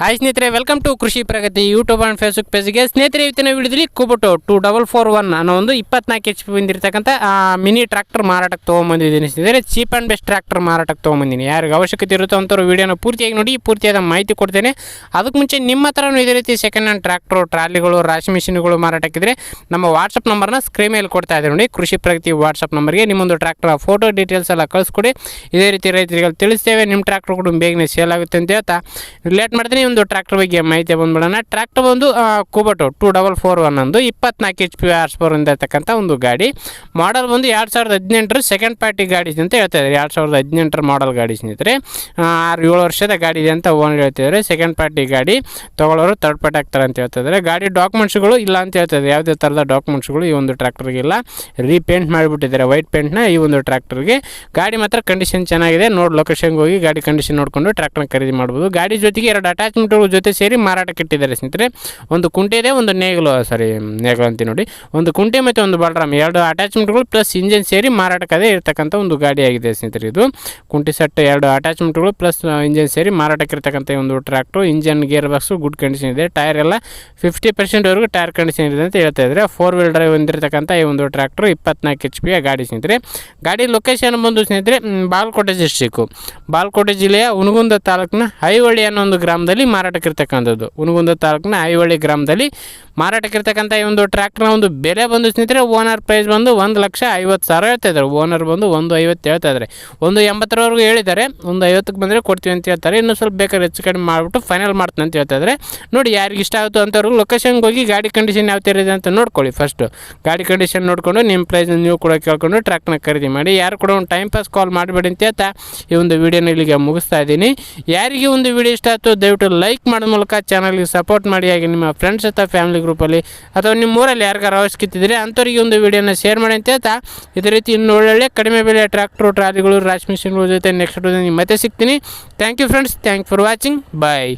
Hi ಸ್ನೇಹಿತರೆ, welcome to ಕೃಷಿ ಪ್ರಗತಿ YouTube and Facebook ಪೇಜ್ಗೆ. ಸ್ನೇಹಿತರೆ, ಇವತ್ತಿನ ವಿಡಿಯೋದಲ್ಲಿ ಕುಬುಟೋ 2441 ಅನ್ನೋ ಒಂದು 24 HP ಬಂದಿರತಕ್ಕಂಥ ಮಿನಿ ಟ್ರ್ಯಾಕ್ಟರ್ ಮಾರಾಟಕ್ಕೆ ತೊಗೊಂಬಂದಿದ್ದೀನಿ. ಸ್ನೇಹಿತರೆ, ಚೀಪ್ ಆ್ಯಂಡ್ ಬೆಸ್ಟ್ ಟ್ರ್ಯಾಕ್ಟರ್ ಮಾರಾಟಕ್ಕೆ ತೊಗೊಂಬಂದಿನಿ. ಯಾರಿಗೆ ಅವಶ್ಯಕತೆ ಇರುತ್ತೋ ಅಂಥವ್ರು ವೀಡಿಯೋನ ಪೂರ್ತಿಯಾಗಿ ನೋಡಿ, ಪೂರ್ತಿಯಾದ ಮಾಹಿತಿ ಕೊಡ್ತೇನೆ. ಅದಕ್ಕೆ ಮುಂಚೆ ನಿಮ್ಮ ಹತ್ರನೂ ಇದೇ ರೀತಿ ಸೆಕೆಂಡ್ ಹ್ಯಾಂಡ್ ಟ್ರ್ಯಾಕ್ಟರು, ಟ್ರಾಲಿಗಳು, ರಾಶಿ ಮಿಷಿನ್ಗಳು ಮಾರಾಟಕ್ಕಿದ್ರೆ ನಮ್ಮ ವಾಟ್ಸಪ್ ನಂಬರ್ನ ಸ್ಕ್ರೀನ್ ಮೇಲೆ ಕೊಡ್ತಾ ಇದ್ದೀವಿ ನೋಡಿ. ಕೃಷಿ ಪ್ರಗತಿ ವಾಟ್ಸಪ್ ನಂಬರ್ಗೆ ನಿಮ್ಮೊಂದು ಟ್ರ್ಯಾಕ್ಟರ್ ಫೋಟೋ ಡೀಟೇಲ್ಸ್ ಎಲ್ಲ ಕಳಿಸ್ಕೊಡಿ. ಇದೇ ರೀತಿ ರೈತರಿಗೆ ತಿಳಿಸ್ತೇವೆ. ನಿಮ್ಮ ಟ್ರ್ಯಾಕ್ಟರ್ ಕೂಡ ಬೇಗನೆ ಸೇಲ್ ಆಗುತ್ತೆ ಅಂತ ಹೇಳ್ತಾ ಲೇಟ್ ಮಾಡ್ತೀನಿ. ಒಂದು ಟ್ರ್ಯಾಕ್ಟರ್ ಬಗ್ಗೆ ಮಾಹಿತಿ ಬಂದ್ಬಿಡೋಣ. ಟ್ರ್ಯಾಕ್ಟರ್ ಬಂದು ಕುಬಟೋ 2441 ಒಂದು 24 HP ಹಾರ್ಸ್ ಪವರ್ ಇರತಕ್ಕಂಥ ಒಂದು ಗಾಡಿ. ಮಾಡಲ್ ಬಂದು 2018 ಸೆಕೆಂಡ್ ಪಾರ್ಟಿ ಗಾಡಿ ಅಂತ ಹೇಳ್ತಾ ಇದ್ದಾರೆ. 2018 ಮಾಡಲ್ ಗಾಡಿ ಸ್ನೇಹಿತರೆ. 6-7 ವರ್ಷದ ಗಾಡಿ ಇದೆ ಅಂತ ಓನರ್ ಹೇಳ್ತಿದ್ದಾರೆ. ಸೆಕೆಂಡ್ ಪಾರ್ಟಿ ಗಾಡಿ ತೊಗೊಳ್ಳೋರು ಥರ್ಡ್ ಪಾರ್ಟಿ ಆಗ್ತಾರೆ ಅಂತ ಹೇಳ್ತಿದ್ದಾರೆ. ಗಾಡಿ ಡಾಕ್ಯುಮೆಂಟ್ಸ್ಗಳು ಇಲ್ಲ ಅಂತ ಹೇಳ್ತಿದ್ದಾರೆ. ಯಾವುದೇ ಥರದ ಡಾಕ್ಯುಮೆಂಟ್ಸ್ಗಳು ಈ ಒಂದು ಟ್ರ್ಯಾಕ್ಟರ್ಗೆ ಇಲ್ಲ. ರೀಪೇಂಟ್ ಮಾಡಿಬಿಟ್ಟಿದ್ದಾರೆ ವೈಟ್ ಪೇಂಟ್ನ ಈ ಒಂದು ಟ್ರ್ಯಾಕ್ಟರ್ಗೆ. ಗಾಡಿ ಮಾತ್ರ ಕಂಡೀಷನ್ ಚೆನ್ನಾಗಿದೆ. ಲೊಕೇಶನ್ಗೆ ಹೋಗಿ ಗಾಡಿ ಕಂಡೀಷನ್ ನೋಡಿಕೊಂಡು ಟ್ರ್ಯಾಕ್ಟರ್ನ ಖರೀದಿ ಮಾಡ್ಬೋದು. ಗಾಡಿ ಜೊತೆಗೆ 2 ಅಟ್ಯಾಚ್ಮೆಂಟ್ಗಳ ಜೊತೆ ಸೇರಿ ಮಾರಾಟಕ್ಕೆ ಇಟ್ಟಿದ್ದಾರೆ ಸ್ನೇಹಿತರೆ. ಒಂದು ಕುಂಟೆ ಇದೆ, ಒಂದು ನೇಗಲು ಅಂತೀವಿ ನೋಡಿ. ಒಂದು ಕುಂಟೆ ಮತ್ತು ಒಂದು ಬಾಲ್ರಾಮ್, 2 ಅಟ್ಯಾಚ್ಮೆಂಟ್ಗಳು ಪ್ಲಸ್ ಇಂಜಿನ್ ಸೇರಿ ಮಾರಾಟಕ್ಕೆ ಇರತಕ್ಕಂಥ ಒಂದು ಗಾಡಿ ಆಗಿದೆ ಸ್ನೇಹಿತರೆ. ಇದು ಕುಂಟೆ ಸೆಟ್ 2 ಅಟ್ಯಾಚ್ಮೆಂಟ್ಗಳು ಪ್ಲಸ್ ಇಂಜಿನ್ ಸೇರಿ ಮಾರಾಟಕ್ಕೆ ಇರತಕ್ಕಂಥ ಒಂದು tractor. Engine gear box good condition ಇದೆ. ಟೈರ್ ಎಲ್ಲ 50% ವರೆಗೂ ಟೈರ್ ಕಂಡೀಷನ್ ಇದೆ ಅಂತ ಹೇಳ್ತಾ ಇದ್ದಾರೆ. 4 ವೀಲ್ ಡ್ರೈವ್ ಹೊಂದಿರತಕ್ಕಂಥ ಈ ಒಂದು ಟ್ರ್ಯಾಕ್ಟರ್ 24 HP ಗಾಡಿ ಸ್ನೇಹಿತರೆ. ಗಾಡಿ ಲೊಕೇಶನ್ ಬಂದು ಸ್ನೇಹಿತರೆ ಬಾಗಲಕೋಟೆ ಡಿಸ್ಟ್ರಿಕ್ಕು, ಬಾಗಲಕೋಟೆ ಜಿಲ್ಲೆಯ ಹುನಗುಂದ ತಾಲೂಕಿನ ಐಹೊಳೆ ಅನ್ನೋ ಒಂದು ಗ್ರಾಮದಲ್ಲಿ ಮಾರಾಟಕ್ಕೆ ಇರ್ತಕ್ಕಂಥದ್ದು. ಹುನಗುಂದ ತಾಲೂಕಿನ ಐಹೊಳೆ ಗ್ರಾಮದಲ್ಲಿ ಮಾರಾಟಕ್ಕೆ ಇರ್ತಕ್ಕಂಥ ಈ ಒಂದು ಟ್ರ್ಯಾಕ್ಟರ್ನ ಒಂದು ಬೆಲೆ ಬಂದು ಸ್ನೇಹಿತರೆ ಓನರ್ ಪ್ರೈಸ್ ಬಂದು 1,50,000 ಹೇಳ್ತಾ ಇದ್ದಾರೆ. ಓನರ್ ಬಂದು 1,50,000 ಹೇಳ್ತಾ ಇದ್ದಾರೆ. 1,80,000 ಹೇಳಿದ್ದಾರೆ. 1,50,000 ಬಂದರೆ ಕೊಡ್ತೀವಿ ಅಂತ ಹೇಳ್ತಾರೆ. ಇನ್ನೂ ಸ್ವಲ್ಪ ಬೇಕಾದ್ರೆ ಹೆಚ್ಚು ಕಡಿಮೆ ಮಾಡಿಬಿಟ್ಟು ಫೈನಲ್ ಮಾಡ್ತೀನಿ ಅಂತ ಹೇಳ್ತಾ ಇದ್ದಾರೆ. ನೋಡಿ, ಯಾರಿಗೆ ಇಷ್ಟ ಆಗುತ್ತೋ ಅಂಥವ್ರು ಲೊಕೇಶನ್ಗೆ ಹೋಗಿ ಗಾಡಿ ಕಂಡೀಷನ್ ಯಾವ ಥರ ಇದೆ ಅಂತ ನೋಡ್ಕೊಳ್ಳಿ. ಫಸ್ಟು ಗಾಡಿ ಕಂಡೀಷನ್ ನೋಡಿಕೊಂಡು ನಿಮ್ಮ ಪ್ರೈಸ್ ನೀವು ಕೂಡ ಕೇಳ್ಕೊಂಡು ಟ್ರ್ಯಾಕ್ಟರ್ನ ಖರೀದಿ ಮಾಡಿ. ಯಾರು ಕೂಡ ಒಂದು ಟೈಮ್ ಪಾಸ್ ಕಾಲ್ ಮಾಡಬೇಡಿ ಅಂತ ಹೇಳ್ತಾ ಈ ಒಂದು ವೀಡಿಯೋನ ಇಲ್ಲಿಗೆ ಮುಗಿಸ್ತಾ ಇದ್ದೀನಿ. ಯಾರಿಗೆ ಒಂದು ವೀಡಿಯೋ ಇಷ್ಟ ಆಯಿತು ದಯವಿಟ್ಟು ಲೈಕ್ ಮಾಡೋ ಮೂಲಕ ಚಾನಲ್ಗೆ ಸಪೋರ್ಟ್ ಮಾಡಿ. ಹಾಗೆ ನಿಮ್ಮ ಫ್ರೆಂಡ್ಸ್ ಅಥವಾ ಫ್ಯಾಮಿಲಿ ಗ್ರೂಪಲ್ಲಿ ಅಥವಾ ನಿಮ್ಮ ಊರಲ್ಲಿ ಯಾರಿಗಾರು ಅವಶ್ಯಕತೆ ಅಂಥವ್ರಿಗೆ ಒಂದು ವೀಡಿಯೋನ ಶೇರ್ ಮಾಡಿ ಅಂತ ಹೇಳ್ತಾ ಇದೇ ರೀತಿ ಇನ್ನು ಒಳ್ಳೊಳ್ಳೆ ಕಡಿಮೆ ಬೆಲೆ ಟ್ರ್ಯಾಕ್ಟರು, ಟ್ರಾಲಿಗಳು, ರಾಶಿ ಮಿಷಿನ್ಗಳ ಜೊತೆ ನೆಕ್ಸ್ಟ್ ಮತ್ತೆ ಸಿಗ್ತೀನಿ. Thank you friends. Thank for watching. Bye.